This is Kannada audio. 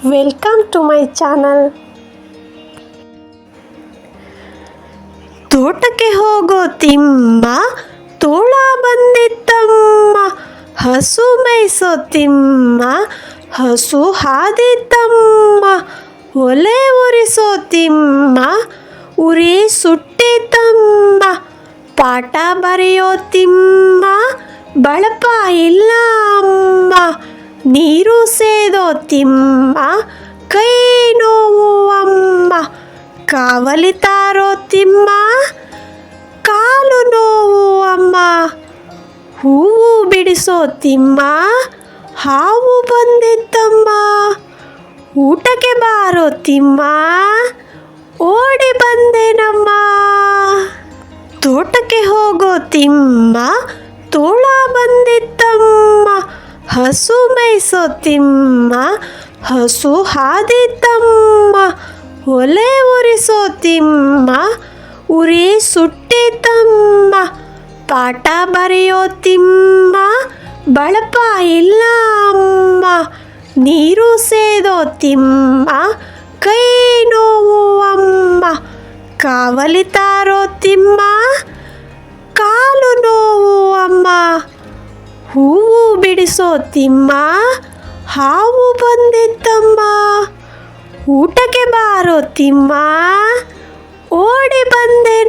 Welcome to my channel. ತೋಟಕ್ಕೆ ಹೋಗೋ ತಿಮ್ಮ ತೋಳ ಬಂದಿತ್ತಮ್ಮ, ಹಸು ಮೇಯ್ಸೋ ತಿಮ್ಮ ಹಸು ಹಾದಿತ್ತಮ್ಮ, ಒಲೆ ಉರಿಸೋ ತಿಮ್ಮ ಉರಿ ಸುಟ್ಟಿತಮ್ಮ, ಪಾಠ ಬರೆಯೋ ತಿಮ್ಮ ಬಳಪ ಇಲ್ಲ ಅಮ್ಮ, ನೀರು ಸೇದೋ ತಿಮ್ಮ ಕೈ ನೋವು ಅಮ್ಮ, ಕಾವಲಿತಾರೋ ತಿಮ್ಮ ಕಾಲು ನೋವು ಅಮ್ಮ, ಹೂವು ಬಿಡಿಸೋ ತಿಮ್ಮ ಹಾವು ಬಂದಿತ್ತಮ್ಮ, ಊಟಕ್ಕೆ ಬಾರೋ ತಿಮ್ಮ ಓಡಿ ಬಂದೆನಮ್ಮ. ತೋಟಕ್ಕೆ ಹೋಗೋ ತಿಮ್ಮ ತೋಳ ಬಂದಿತ್ತಮ್ಮ, ಹಸು ಮೇಯ್ಸೋ ತಿಮ್ಮ ಹಸು ಹಾದಿತ್ತಮ್ಮ, ಒಲೆ ಉರಿಸೋ ತಿಮ್ಮ ಉರಿ ಸುಟ್ಟಿತಮ್ಮ, ಪಾಠ ಬರೆಯೋ ತಿಮ್ಮ ಬಳಪ ಇಲ್ಲ ಅಮ್ಮ, ನೀರು ಸೇದೋ ತಿಮ್ಮ ಕೈ ನೋವು ಅಮ್ಮ, ಕಾವಲಿತಾರೋ ತಿಮ್ಮ ಕಾಲು ನೋವು ಅಮ್ಮ, ಹೂವು ಬಿಡಿಸೋ ತಿಮ್ಮ ಹಾವು ಬಂದಿತ್ತಮ್ಮ, ಊಟಕ್ಕೆ ಬಾರೋ ತಿಮ್ಮ ಓಡಿ ಬಂದೆ.